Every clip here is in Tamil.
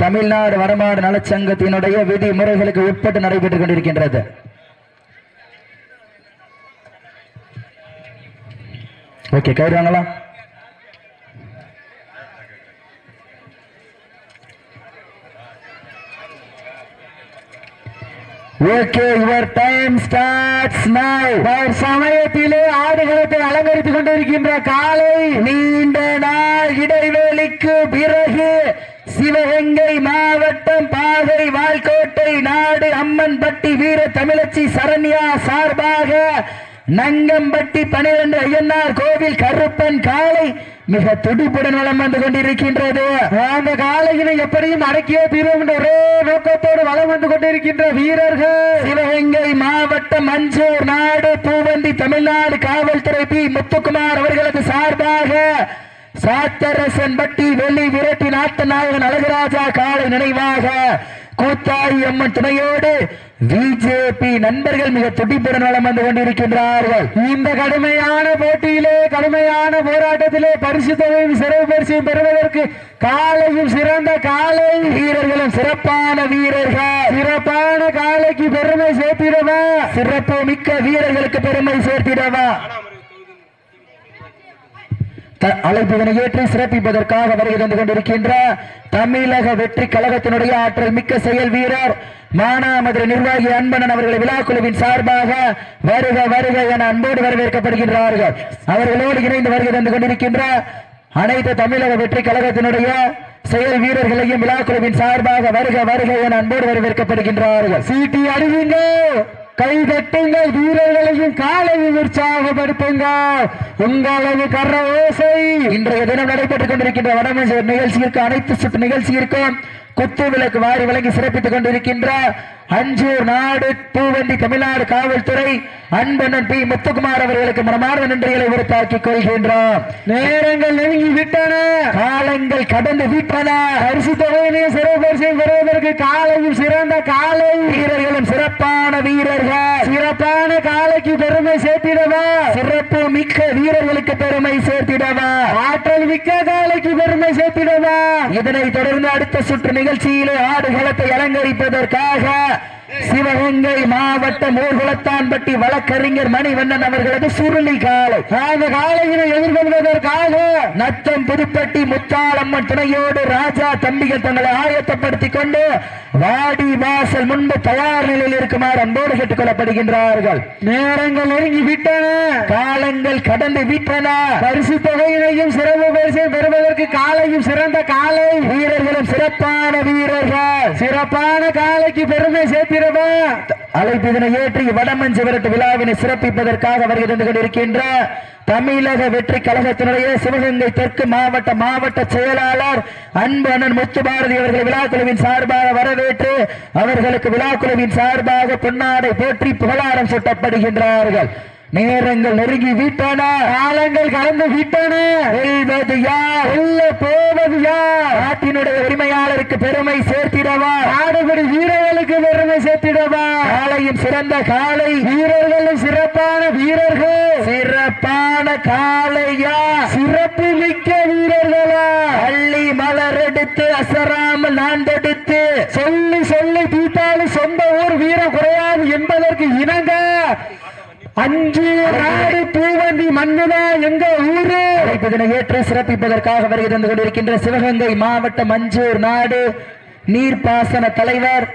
தமிழ்நாடு வரமாடு நலச்சங்கத்தினுடைய விதிமுறைகளுக்கு உட்பட்டு நடைபெற்றுக் கொண்டிருக்கின்றது. ஓகே, கயிறு வாங்கலாம். Okay, your time starts now. சமயத்திலே ஆடுகளத்தை அலங்கரித்துக் கொண்டிருக்கின்ற காலை நீண்ட நாள் இடைவேளைக்கு பிறகு சிவகங்கை மாவட்டம் பாகை வால்கோட்டை நாடு அம்மன்பட்டி வீர தமிழச்சி சரண்யா சார்பாக நங்கம்பட்டி 12 ஐயனார் கோவில் கருப்பன் காலை மிக துடிப்புடன் வளம் வந்து கொண்டிருக்கின்றது. அந்த காலையினை எப்படியும் அடக்கிய தீர்வும் என்ற ஒரே நோக்கத்தோடு வளம் வந்து கொண்டிருக்கின்ற வீரர்கள் சிவகங்கை மாவட்டம் மஞ்சூர் நாடு பூவந்தி தமிழ்நாடு காவல்துறை பி முத்துக்குமார் அவர்களது சார்பாக சாத்தரசன் பட்டி வெள்ளி விரட்டி நாட்டு நாயகன் அழகராஜா காலை நினைவாக கூத்தாயி அம்மன் துணையோடு பிஜேபி நண்பர்கள் மிக துடிப்புடன் வளம் வந்து கொண்டிருக்கின்றார்கள். இந்த கடுமையான போட்டியிலே கடுமையான போராட்டத்திலே பரிசு தொகையும் சிறப்பு பரிசையும் பெறுவதற்கு காலையும் சிறந்த காலை வீரர்களும் சிறப்பான வீரர்கள். சிறப்பான காலைக்கு பெருமை சேர்த்திடவா, சிறப்பு மிக்க வீரர்களுக்கு பெருமை சேர்த்திடவா அழைப்பதனை ஏற்றி சிறப்பிப்பதற்காக வருகை தந்து கொண்டிருக்கின்ற தமிழக வெற்றி கழகத்தினுடைய ஆற்றல் மிக்க செயல் வீரர் மானாமதுரை நிர்வாகி அன்பனன் அவர்களை விழாக்குழுவின் சார்பாக வருக வருக என அன்போடு வரவேற்கப்படுகின்றார்கள். அவர்களோடு இணைந்து வருகை தந்து கொண்டிருக்கின்ற அனைத்து தமிழக வெற்றி கழகத்தினுடைய செயல் வீரர்களையும் விழாக்குழுவின் சார்பாக வருக வருக என அன்போடு வரவேற்கப்படுகின்றார்கள். சீட்டி அடிவீங்க, கை தட்டுங்கள், வீரர்களையும் காலையும் உற்சாகப்படுத்துங்கள். உங்களது கர ஓசை இன்றைய தினம் நடைபெற்றுக் கொண்டிருக்கின்ற வடமஞ்சர் நிகழ்ச்சியிற்கு அனைத்து சுற்று நிகழ்ச்சியிற்கும் குத்து விளக்கு வாரி வழங்கி சிறப்பித்துக் கொண்டிருக்கின்ற அஞ்சூர் நாடு பூவந்தி தமிழ்நாடு காவல்துறை அன்பனன் பி முத்துக்குமார் அவர்களுக்கு மனமார்ந்த நன்றிகளை உறுத்தாக்கிக் கொள்கின்றோம். நேரங்கள் நெருங்கி விட்டன, காலங்கள் கடந்து விட்டன. பரிசு தொகையினையும் சிறப்பு பரிசையும் பெறுவதற்கு காலையும் சிறந்த காலை வீரர்களும் சிறப்பான வீரர்கள். சிறப்பான காலைக்கு பெருமை சேர்த்திடவா, சிறப்பு மிக்க வீரர்களுக்கு பெருமை சேர்த்திடவா, ஆற்றல் மிக்க காலைக்கு பெருமை சேர்த்திடவா. இதனைத் தொடர்ந்து அடுத்த சுற்று நிகழ்ச்சியிலே ஆடுகளத்தை அலங்கரிப்பதற்காக சிவகங்கை மாவட்டம் ஊர்குளத்தான்பட்டி வழக்கறிஞர் மணிவண்ணன் அவர்களது சுருளி காலை அந்த காலையினை எதிர்கொள்வதற்காக நத்தம் புதுப்பட்டி முத்தாளம்மன் துணையோடு ராஜா தம்பிகள் தங்களை ஆயத்தப்படுத்திக் கொண்டு வாடி வாசல் முன்பு தயார் நிலையில் இருக்குமாறு அன்போடு கேட்டுக் கொள்ளப்படுகின்றார்கள். நேரங்கள் நெருங்கி விட்டன, காலங்கள் கடந்து விட்டன. பரிசு தொகையினையும் சிறப்பு பரிசையும் பெறுவதற்கு காலையும் சிறந்த காலை வீரர்களும் சிறப்பான வீரர்கள். சிறப்பான காலைக்கு பெருமை சேர்த்து அழைப்பினை ஏற்றி வடமஞ்சு விரட்டு விழாவினை சிறப்பிப்பதற்காக வருகை தந்து கொண்டிருக்கின்ற தமிழக வெற்றி கழகத்தினுடைய சிவகங்கை தெற்கு மாவட்ட செயலாளர் அன்பு அண்ணன் முத்துபாரதி அவர்களை விழாக்குழுவின் சார்பாக வரவேற்று அவர்களுக்கு விழாக்குழுவின் சார்பாக பொன்னாடை போற்றி புகழாரம் சூட்டப்படுகின்றார்கள். நேரங்கள் நெருங்கி விட்டன, காலங்கள் கடந்து விட்டன. வெல்வது யார், வெல்ல போவது யார்? நாட்டினுடைய உரிமையாளருக்கு பெருமை சேர்த்திடவா, நாடுபடி வீரர்களுக்கு பெருமை சேர்த்திடவா. காலையும் சிறந்த காலை வீரர்களும் சிறப்பான வீரர்கள். சிறப்பான காலையா, சிறப்பு மிக்க வீரர்களா? அள்ளி மலர் எடுத்து அசராமல் நான் தடுத்து சொல்லி சொல்லி தீட்டாலும் சொந்த ஊர் வீரம் குறையாது என்பதற்கு இணங்க அஞ்சூர் நாடு பூவந்தி மண்ணுதா எங்க ஊரு இதனை ஏற்று சிறப்பிப்பதற்காக வருகை தந்து கொண்டிருக்கின்ற சிவகங்கை மாவட்டம் அஞ்சூர் நாடு நீர்ப்பாசன தலைவர்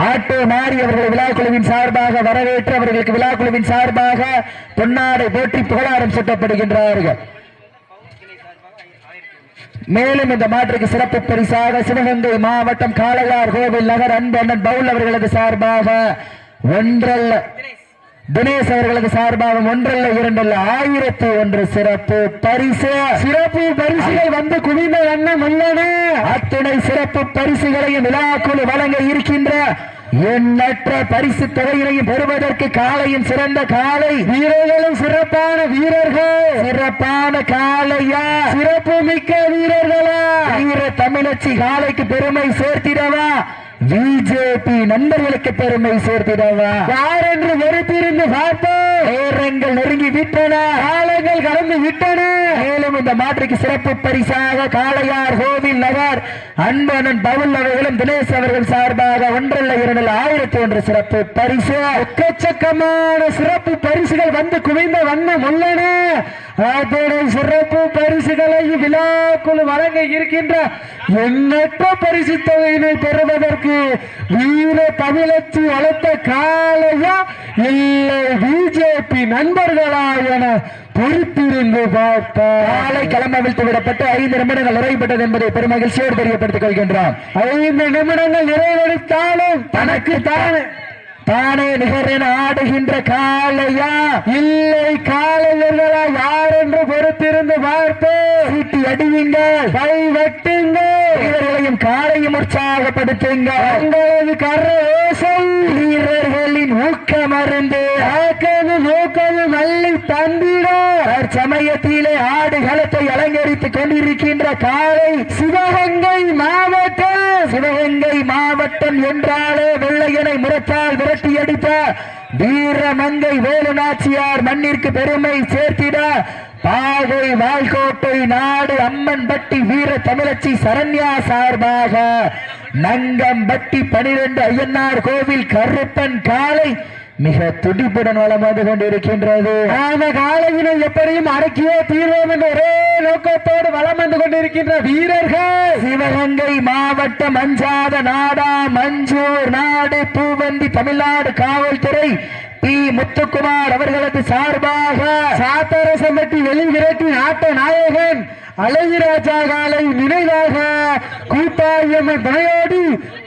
ஆட்டோ மாறி அவர்கள் விழாக்குழுவின் சார்பாக வரவேற்று அவர்களுக்கு விழாக்குழுவின் சார்பாக பொன்னாடை போற்றி புகழாரம் சூட்டப்படுகின்றார்கள். மேலும் இந்த மாற்றுக்கு சிறப்பு பரிசாக சிவகங்கை மாவட்டம் காளையார் கோவில் நகர் அன்பு அண்ணன் பவுல் அவர்களது சார்பாக ஒன்றல்ல தினேஷ் அவர்களது சார்பாக ஒன்றல்ல இரண்டல்ல 1001 சிறப்பு பரிசு. சிறப்பு பரிசுகள் வந்து குவிந்த எண்ணம் உள்ளன. அத்துணை சிறப்பு பரிசுகளையும் விழாக்குழு வழங்க இருக்கின்ற எண்ணற்ற பரிசு தொகையினையும் பெறுவதற்கு காலையும் சிறந்த காலை வீரர்களும் சிறப்பான வீரர்கள். சிறப்பான காலையா, சிறப்பு மிக்க வீரர்களா? வீர தமிழச்சி காலைக்கு பெருமை சேர்த்திடவா, பிஜேபி நண்பர்களுக்கு பெருமை சேர்த்திடவா யார் என்று வெறுத்திருந்து பார்ப்போம். நேரங்கள் நெருங்கி விட்டன, காலங்கள் கடந்து விட்டன. மேலும் இந்த மாற்றுக்கு சிறப்பு பரிசாக காளையார் கோவில் நகர் அன்பனன் பவுல் அவர்களும் தினேஷ் அவர்கள் சார்பாக 1,2,1,001 சிறப்பு பரிசு. எக்கச்சக்கமான சிறப்பு பரிசுகள் வந்து குவிந்த வண்ணம் உள்ளன. அதோட சிறப்பு பரிசுகளை விழாக்குழு வழங்க இருக்கின்ற எண்ணற்ற பரிசு தொகையினை பெறுவதற்கு வீர தமிழச்சி வளர்த்த காளையா இல்லை பிஜேபி நண்பர்களா என பொறுத்திருந்து பார்த்தார். காலை களமவிழ்த்து விடப்பட்டு 5 நிமிடங்கள் நிறைவுபட்டது என்பதை பெருமகிழ்ச்சியோடு தெரியப்படுத்திக் கொள்கின்றோம். 5 நிமிடங்கள் நிறைவெடுத்தாலும் தனக்கு தானே நிகரென ஆடுகின்ற காளையா இல்லை காளையர்களா யார் என்று பொறுத்திருந்து பார்த்து சீட்டி அடியுங்கள், கை வெட்டுங்கள், இவர்களையும் காளையும் உற்சாகப்படுத்துங்க. உங்களது கரவேசை வீரர்களின் ஊக்கமருந்து ஊக்கது மல்லி தந்திட சமயத்திலே ஆடுகளத்தை அலங்கரித்துக் கொண்டிருக்கின்ற காளை சிவகங்கை மாவட்டம் என்றாலே வெள்ளையனை முரத்தால் விரட்டி அடித்த வீரமங்கை வேலுநாச்சியார் மண்ணிற்கு பெருமை சேர்த்திட பாகை வால்கோட்டை நாடு அம்மன்பட்டி வீர தமிழச்சி சரண்யா சார்பாக நங்கம்பட்டி 12 ஐயனார் கோவில் கருப்பன் காளை மிக துடிப்புடன் வளம் வந்து கொண்டிருக்கின்றது. அந்த காலையினை எப்படியும் அடக்கியே தீர்வோம் என்ற ஒரே நோக்கத்தோடு வளம் வந்து கொண்டிருக்கின்ற வீரர்கள் சிவகங்கை மாவட்டம் அஞ்சாத நாடா மஞ்சூர் நாடு பூவந்தி தமிழ்நாடு காவல்துறை பி முத்துக்குமார் அவர்களது சார்பாக சாத்தரசம்பட்டி வெளிவிரட்டி நாட்ட நாயகன் அழகிராஜா காலை நினைவாக கூட்டாயம்மன் துணையோடு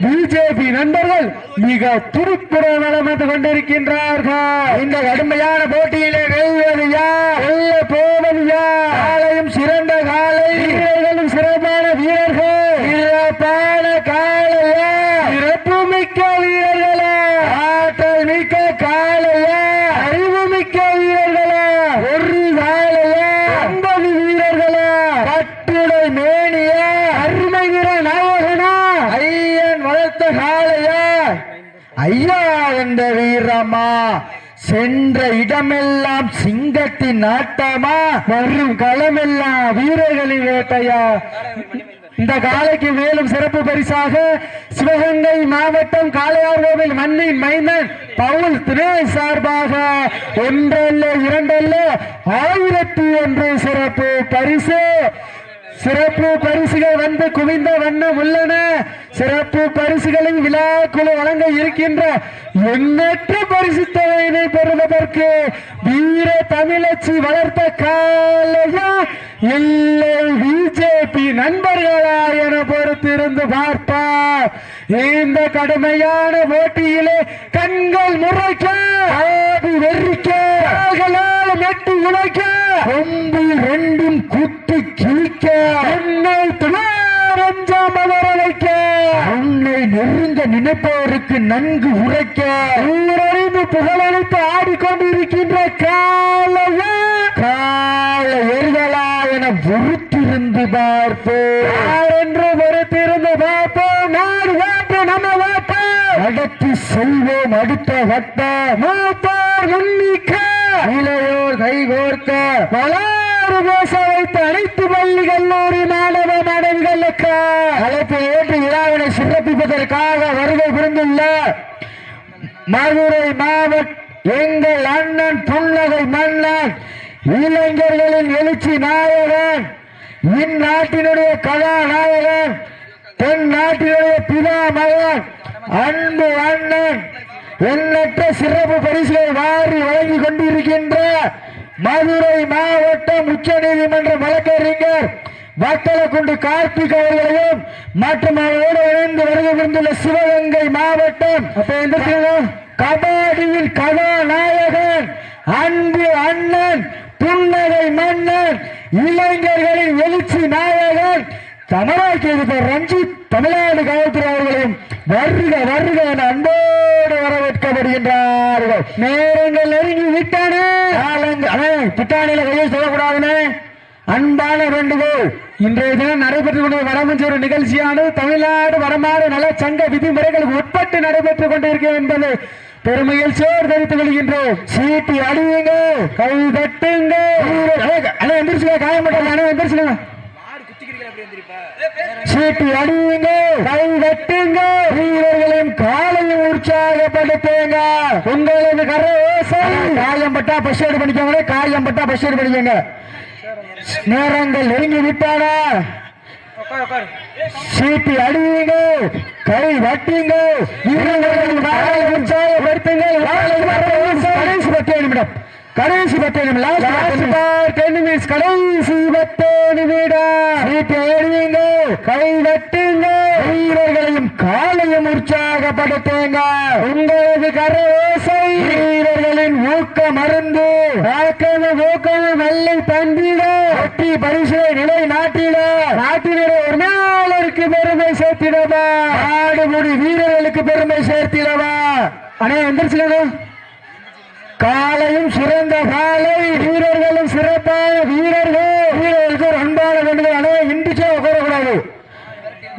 பிஜேபி நண்பர்கள் மிக துடிப்புடன் வளம் வந்து கொண்டிருக்கின்றார்கள். இந்த கடுமையான போட்டியிலே வெல்வது யார், வெல்ல போவது யார்? காலையும் சிறந்த காலை, வீரர்களும் சிறப்பான வீரர்கள், சிறப்பான காலையா, சிறப்பு மிக்க வீரர்களா, ஆற்றல் மிக்க காலையா, அறிவு மிக்க வீரர்களா, ஒரு காலையா, 50 வீரர்களா, கட்டுடை மேனியா, அருமை வீர நாயகனா, ஐயன் வளர்த்த காளையா, ஐயா என்ற வீரமா, சென்ற இடமெல்லாம் சிங்கத்தின் ஆட்டமா, வரும் களமெல்லாம் வீரர்களின் வேட்டையா. இந்த காலைக்கு மேலும் சிறப்பு பரிசாக சிவகங்கை மாவட்டம் காளையார் கோவில் மண்ணின் மைந்தன் பவுல் தினேஷ் சார்பாக 1 அல்ல 2 அல்ல 1001 சிறப்பு பரிசு. சிறப்பு பரிசுகள் வந்து குவிந்த வண்ணம் உள்ளன. சிறப்பு பரிசுகளை விழாக்குழு வழங்க இருக்கின்ற எண்ணற்ற பரிசு தொகையினை பெறுவதற்கு வீர தமிழச்சி வளர்த்த காளையா இல்லை பிஜேபி நண்பர்களா என பொறுத்திருந்து பார்ப்பார். இந்த கடுமையான போட்டியிலே கண்கள் முறைக்க, ஆதி வெறிக்க, மெட்டு உழைக்க, கொம்பு 2ம் குத்தி கிழிக்க, உன்னை துணாரஞ்சாமலைக்க, உன்னை நெருங்க நினைப்பவருக்கு நன்கு உரைக்க, ஊரறிந்து புகழளித்து ஆடிக்கொண்டிருக்கின்ற காளையா காளையர்களா என பொறுத்திருந்து பார்ப்போம். யார் என்று பொறுத்திருந்து பார்ப்போம். நாடு வாப்போம், நம்ம வாப்போம், நடத்தி செல்வோம் அடுத்த வட்ட மூப்பார் முன்னிக்க, இளையோர் கைகோர்க்க, பலாறு பேச வைத்த அனைத்து பள்ளி கல்லூரி மாணவ மாணவிகளுக்கு அழைப்பு ஏற்று விழாவினை சிறப்பிப்பதற்காக வருகை புரிந்துள்ள மதுரை மாவட்ட எங்கள் அண்ணன் புன்னகை மன்னன் இளைஞர்களின் எழுச்சி நாயகன், இந்நாட்டினுடைய கதாநாயகன், தென் நாட்டினுடைய பிதா மகன், அன்பு அண்ணன், எண்ணற்ற சிறப்பு பரிசுகளை வாரி வழங்கி கொண்டிருக்கின்ற மதுரை மாவட்டம் உச்ச நீதிமன்ற வழக்கறிஞர் வட்டலக்குண்டு கார்த்திக் அவர்களையும் மற்றும் அவரோடு இணைந்து வருகை புரிந்துள்ள சிவகங்கை மாவட்டம் கபாடியின் கதாநாயகன், அன்பு அண்ணன், புன்னகை மன்னன், இளைஞர்களின் எழுச்சி நாயகன், தமிழக ரஞ்சித் தமிழ்நாடு காவல்துறை அவர்களையும் வருக வருக என அன்போடு வரவேற்கப்படுகின்றார்கள். நேரங்கள் நெருங்கி விட்டானே, பிட்டாணியில கையை சொல்லக்கூடாதுன்னு அன்பான வேண்டுகோள், இன்றைய தினம் நடைபெற்றுக் கொண்ட வடமஞ்சூர் நிகழ்ச்சியானது தமிழ்நாடு வடமாறு நல சங்க விதிமுறைகளுக்கு உட்பட்டு நடைபெற்றுக் கொண்டிருக்கிறது என்பது பெருமையில் சோர் தெரிவித்துக் கொள்கின்றோம். சீட்டி அடியுங்க, கை தட்டுங்க. எந்திரிச்சுங்க, காயப்பட்ட எந்திரிச்சுங்க. சீட்டி அடியுங்க, கை தட்டுங்க. வீரர்களின் காலையும் உற்சாகப்படுத்துங்க. உங்களது கரோசை காயம்பட்டா பஸ் ஏடு பண்ணிக்கோங்க. காயம்பட்டா பஸ் ஏடு பண்ணிக்கோங்க. நேரங்கள் நெருங்கி விட்டான. சீட்டி அடியுங்க, கை வட்டிங்க. கடைசி 10 நிமிடம், கடைசி 10 நிமிடம், கடைசி 10 நிமிடம். சீட்டி அடியுங்க, கை வட்டுங்க. வீரர்களையும் காலையும் உற்சாகப்படுத்துங்க. உங்களது கரோசை வீரர்களின் ஊக்க மருந்து. ஊக்கம் நல்லை தந்திட வெற்றி பரிசை நிலை நாட்டிட நாட்டினுடைய ஒரு நாளருக்கு பெருமை சேர்த்திடவா. ஆடுமுடி வீரர்களுக்கு பெருமை சேர்த்திடவா. அண்ணே எந்திரிச்சு. காலையும் சிறந்த காலை, வீரர்களும் சிறப்பான வீரர்கள். வீரர்களுக்கு ஒரு அன்பான வேண்டுதல். அண்ணே இண்டிச்சா உட்காரக்கூடாது,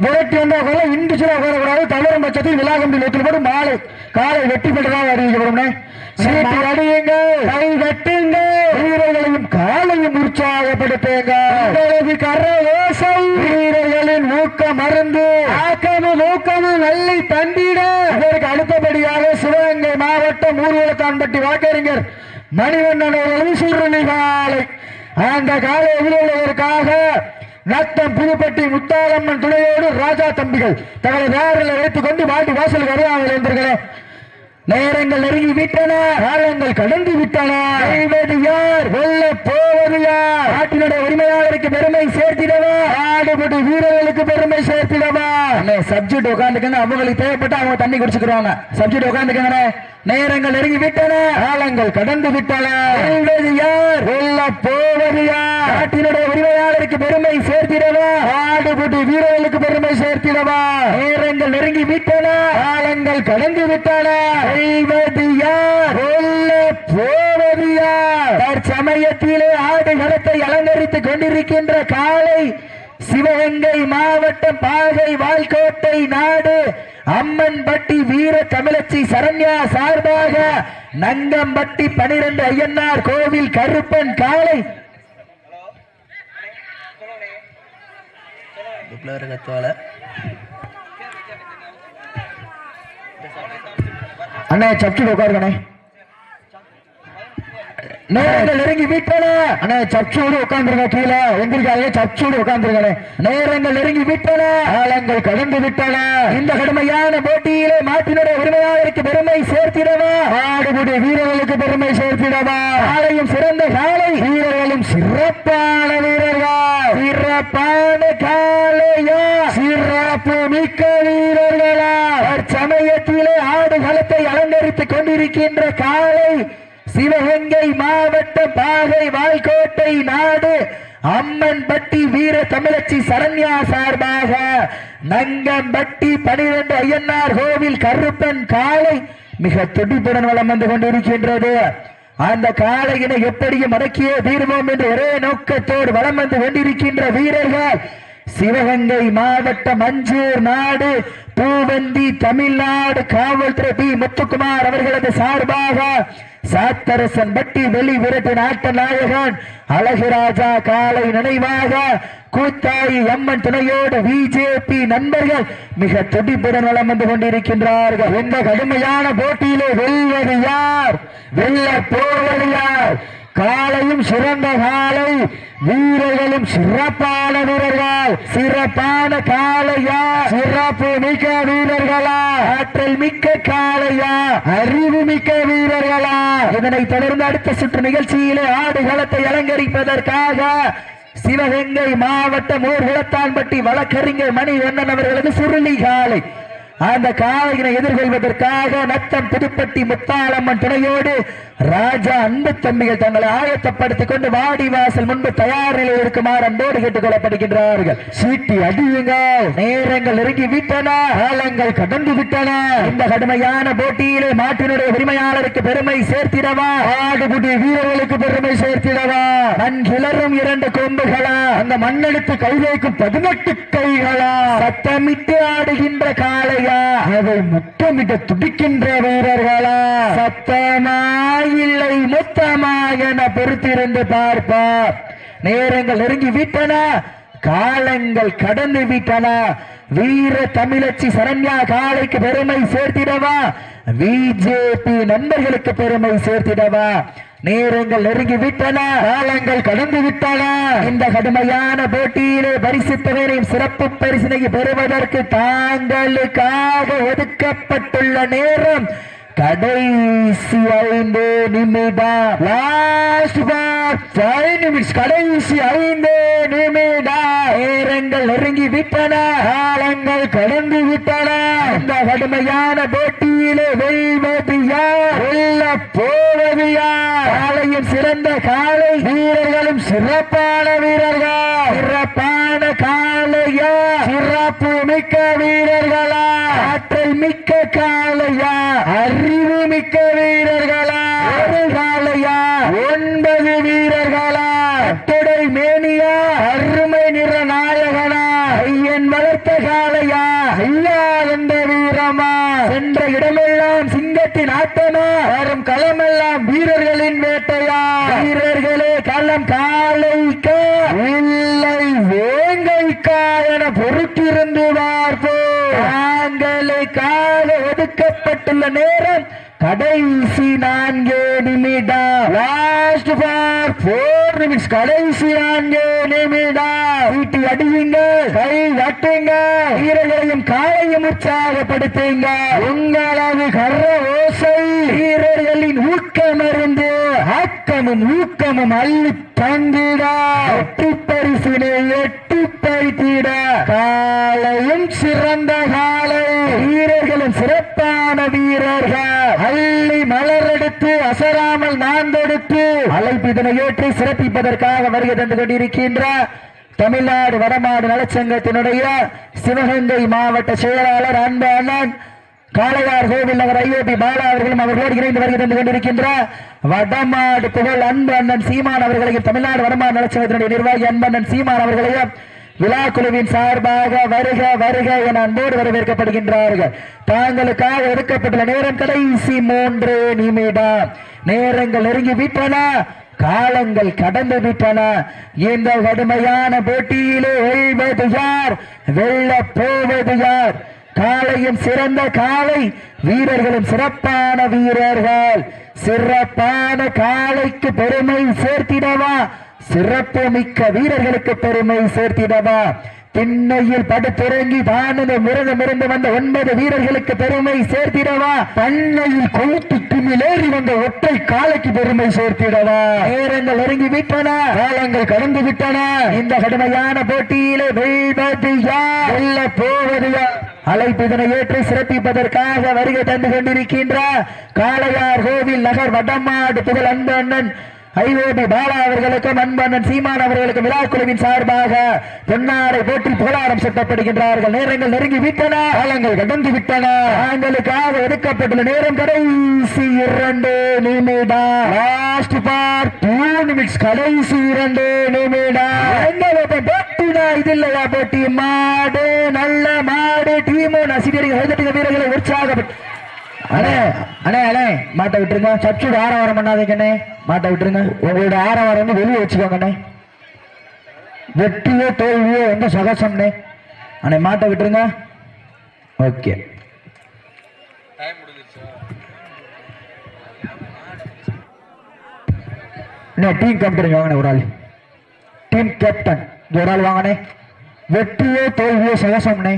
விரட்டி வந்தா கூட இண்டிச்சுவலா உட்காரக்கூடாது. தவறும் பட்சத்தில் விழாக்கம்பி நூற்றில் போட்டு மாலை காலை வெற்றி பெற்றதாக அறிவிக்கப்படும். சீட்டி அடியுங்க, கை வெட்டுங்க. வீரர்களையும் காலையும் உற்சாகப்படுத்துங்க. கரவோசை வீரர்களின் ஊக்க மருந்து. ஆக்கமும் ஊக்கமும் நல்லை தந்திட. இதற்கு அடுத்தபடியாக சிவகங்கை மாவட்டம் ஊர்வலத்தான்பட்டி வாக்கறிஞர் மணிவண்ணன் அவர்களும் சுருளி காலை. அந்த காலை எதிர்கொள்வதற்காக நத்தம் புதுப்பட்டி முத்தாலம்மன் துணையோடு ராஜா தம்பிகள் தங்களை வேரில் வைத்துக் கொண்டு மாட்டி வாசலுக்கு அறியாமல் இருந்திருக்கிறேன். நேரங்கள் நெருங்கி விட்டன, காலங்கள் கடந்து விட்டன. யார் வெல்ல போவது யார்? நாட்டினுடைய உரிமையாளருக்கு பெருமை சேர்த்திடவா, ஆடுபடி வீரர்களுக்கு பெருமை சேர்த்திடவா. சப்ஜெக்ட் உட்காந்துக்கங்க, அவங்களுக்கு தேவைப்பட்டு அவங்க தண்ணி குடிச்சுக்கிறாங்க. சப்ஜெக்ட் உட்காந்துக்கங்க. நேரங்கள் நெருங்கி விட்டன, காலங்கள் கடந்து விட்டன. யார் வெல்ல போவது யார்? நாட்டினுடைய உரிமையாளருக்கு பெருமை சேர்த்திடவா, ஆடுபடி வீரர்களுக்கு பெருமை சேர்த்திடவா. நேரங்கள் நெருங்கி விட்டன, காலங்கள் கடந்து விட்டன. சமயத்திலே ஆடுகளத்தை அலங்கரித்துக் கொண்டிருக்கின்ற காலை சிவகங்கை மாவட்டம் பாகை வால்கோட்டை நாடு அம்மன்பட்டி வீர தமிழச்சி சரண்யா சார்பாக நங்கம்பட்டி 12 ஐயனார் கோவில் கருப்பன் காலை. அண்ணா சப்சூடு உட்காருங்கண்ணே. நேரங்கள் நெருங்கி விட்டன. அண்ணா சப்சூடு உட்கார்ந்துருங்க. கீழே எங்கிருக்காங்க, சப்சூடு உட்கார்ந்துருங்க. நேரங்கள் நெருங்கி விட்டன, காலங்கள் கடந்து விட்டன. இந்த கடுமையான போட்டியிலே மாட்டினுடைய உரிமையாளருக்கு பெருமை சேர்த்திடவா, ஆடுபடி வீரர்களுக்கு பெருமை சேர்த்திடவா. காலையும் சிறந்த காலை, வீரர்களும் சிறப்பான வீரர்கள். சிறப்பான காலையா, சிறப்பு மிக்க வீரர்களா. சமயத்திலே ஆடுகளத்தை அலங்கரித்துக் கொண்டிருக்கின்ற காலை சிவகங்கை மாவட்ட பாகை வால்கோட்டை நாடு அம்மன்பட்டி வீர தமிழச்சி சரண்யா சார்பாக நங்கம்பட்டி 12 ஐயனார் கோவில் கருப்பன் காலை மிக துடிப்புடன் வளம் வந்து கொண்டிருக்கின்றது. அந்த காலையினை எப்படியும் அடக்கியே தீர்வோம் என்ற ஒரே நோக்கத்தோடு வளம் வந்து கொண்டிருக்கின்ற வீரர்கள் சிவகங்கை மாவட்டம் மஞ்சூர் நாடு பூவந்தி தமிழ்நாடு காவல்துறை பி முத்துக்குமார் அவர்களது சார்பாக சாத்தரசன் பட்டி வெளி விரட்டு நாட்ட நாயகன் அழகுராஜா காலை நினைவாக கூத்தாயி அம்மன் துணையோடு பிஜேபி நண்பர்கள் மிக துடிப்புடன் வளம் வந்து கொண்டிருக்கின்றார்கள். இந்த கடுமையான போட்டியிலே வெல்வது யார், வெல்ல போவது யார்? காலையும் சிறந்த காலை, வீரர்களும் சிறப்பான வீரர்கள். சிறப்பான காலையா, சிறப்பு மிக்க வீரர்களா, ஆற்றல் மிக்க காலையா, அறிவு மிக்க வீரர்களா? இதனை தொடர்ந்து அடுத்த சுற்று நிகழ்ச்சியிலே ஆடுகளத்தை அலங்கரிப்பதற்காக சிவகங்கை மாவட்டம் ஊர்குளத்தான்பட்டி வழக்கறிஞர் மணிவண்ணன் அவர்களது சுருளி காலை. அந்த காளையினை எதிர்கொள்வதற்காக நத்தம் புதுப்பட்டி முத்தாளம்மன் துணையோடு ராஜா அன்பு தம்பிகள் தங்களை ஆயத்தப்படுத்திக் கொண்டு வாடிவாசல் முன்பு தயார் நிலையில் இருக்குமாறு அன்போடு கேட்டுக் கொள்ளப்படுகின்றார்கள். சீட்டி அடியுங்கள், நேரங்கள் நெருங்கி விட்டன, காலங்கள் கடந்து விட்டன. இந்த கடுமையான போட்டியிலே மாட்டினுடைய உரிமையாளருக்கு பெருமை சேர்த்திடவா, ஆடுபுடி வீரர்களுக்கு பெருமை சேர்த்திடவா, மண் கிளறும் 2 கொம்புகளா, அந்த மண்ணெடுத்து கைவேக்கும் 18 கைகளா, சத்தமிட்டு ஆடுகின்ற காளையா, அதை முத்தமிட்டு துடிக்கின்ற வீரர்களா, சத்தமா இல்லை மொத்தமா என பொறுத்திருந்து பார்ப்பார். நேரங்கள் நெருங்கி விட்டன, காலங்கள் கடந்து விட்டன. வீர தமிழச்சி சரண்யா காளைக்கு பெருமை சேர்த்திடவா, பிஜேபி நண்பர்களுக்கு பெருமை சேர்த்திடவா. நேரங்கள் நெருங்கி விட்டன, காலங்கள் கடந்து விட்டன. இந்த கடுமையான போட்டியிலே பரிசு தொகையையும் சிறப்பு பரிசினை பெறுவதற்கு தாங்களுக்காக ஒதுக்கப்பட்டுள்ள நேரம் கடைசி 5 நிமிடம். லாஸ்ட் 5 நிமிஷம், கடைசி 5 நிமிடம். நேரங்கள் நெருங்கி விட்டன, காலங்கள் கடந்து விட்டன. இந்த கடுமையான போட்டியிலே வெல்வது யார், வெல்ல போவது யார்? காலையும் சிறந்த காலை, வீரர்களும் சிறப்பான வீரர்கள். சிறப்பான காலையா, சிறப்பு மிக்க வீரர்களா, ஆற்றல் மிக்க காலையா, அறிவு மிக்க வீரர்களா, ஒரு காலையா, 9 வீரர்களா, தொடை மேனியா, அருமை நிற நாயகனா, ஐயன் வளர்த்த காலையா, ஐயா என்ற வீரமா, சென்ற இடமெல்லாம் சிங்கத்தின் ஆட்டமா, வரும் களமெல்லாம் வீரர்களின் வேட்டையா. வீரர்களே களம் காலைக்கா இல்லை வேங்கைக்கா என பொறுத்திருந்து பார்ப்போம். தாங்களுக்காக ஒதுக்கப்பட்டுள்ள நேரம் கடைசி 4 நிமிடம். லாஸ்ட் 4 நிமிஷம், கடைசி 4 நிமிடம். வீட்டு அடியுங்க, கை தட்டுங்க, வீரர்களையும் காலையும் உற்சாகப்படுத்துங்க. உங்களது கர்ற ஓசை வீரர்களின் ஊக்கமருந்து ஆக்கமும் ஊக்கமும் அள்ளி தந்திட, எட்டு பரிசினை எட்டு பறித்திட. காலையும் சிறந்த காலை, வீரர்களும் சிறப்பான வீரர்கள். அள்ளி மலரெடுத்து அசராமல் நான்கெடுத்து அழைப்பிதனை ஏற்றி சிறப்பிப்பதற்காக வருகை தந்து கொண்டிருக்கின்ற தமிழ்நாடு வடமாடு நலச்சங்கத்தினுடைய சிவகங்கை மாவட்ட செயலாளர் அன்பு அண்ணன் காளையார் கோவில் நகர் ஐஓபி பாலா அவர்களும் அவர்களோடு இணைந்து வருகை தந்து கொண்டிருக்கின்ற வடமாடு புகழ் அன்பு அண்ணன் சீமான் அவர்களையும் தமிழ்நாடு வடமாடு நலச்சங்கத்தினுடைய நிர்வாகி அன்பு அண்ணன் சீமான் அவர்களையும் விழா குழுவின் சார்பாக வருக வருக என அன்போடு வரவேற்கப்படுகின்றார்கள். தாங்களுக்காக ஒதுக்கப்பட்டுள்ள நேரம் கடைசி 3 நிமிடம். நேரங்கள் நெருங்கி விட்டன, காலங்கள் கடந்து விட்டன. இந்த கடுமையான போட்டியிலே வெல்வது யார், வெல்ல போவது யார்? காலையும் சிறந்த காலை, வீரர்களும் சிறப்பான வீரர்கள். சிறப்பான காலைக்கு பெருமை சேர்த்திடவா, சிறப்பு மிக்க வீரர்களுக்கு பெருமை சேர்த்திடவா? திண்ணையில் படுத்துறங்கி தானதும் விரதமிருந்து வந்த 9 வீரர்களுக்கு பெருமை சேர்த்திடவா? பண்ணையில் கொழுத்துக்கு மேலேறி வந்த ஒற்றை காலைக்கு பெருமை சேர்த்திடவா? நேரங்கள் நெருங்கி விட்டன, காலங்கள் கடந்து விட்டன. இந்த கடுமையான போட்டியிலே வெல்வது யார், வெல்ல போவது யார்? அழைப்பிதனை ஏற்று சிறப்பிப்பதற்காக வருகை தந்து கொண்டிருக்கின்ற காளையார் கோவில் நகர் வடமாடு புகழ் அன்பு அண்ணன் ஐஓபி பாலா அவர்களுக்கும் அன்பண்ணன் சீமான் அவர்களுக்கும் விழா குழுவின் சார்பாக பொன்னாடை போட்டி புகழாரம் சூட்டப்படுகின்றார்கள். நேரங்கள் நெருங்கி விட்டன, காலங்கள் கடந்து விட்டன. தாங்களுக்காக ஒதுக்கப்பட்டுள்ள நேரம் கடைசி 2 நிமிடம். லாஸ்ட் 2 நிமிஷம், கடைசி 2 நிமிடம். போட்டினா இது இல்லையா போட்டி? மாடு நல்ல மாடு, டீமும் நசிகர்கள் வீரர்களை உற்சாகப்பட்டு அண்ணே அண்ணே அண்ணே மாட்டை விட்டுருங்க. சப்சூட் ஆரவாரம் பண்ணாதீங்கண்ணே, மாட்டை விட்டுருங்க. உங்களோட ஆரவாரம் வந்து வெளியே வச்சுக்கோங்கண்ணே. வெற்றியோ தோல்வியோ எந்த சகசம்னே அண்ணே, மாட்டை விட்டுருங்க. ஓகே, டீம் கேப்டன் வாங்கண்ணே, ஒரு ஆள் டீம் கேப்டன் ஒரு ஆள் வாங்கண்ணே. வெற்றியோ தோல்வியோ சகசம்னே.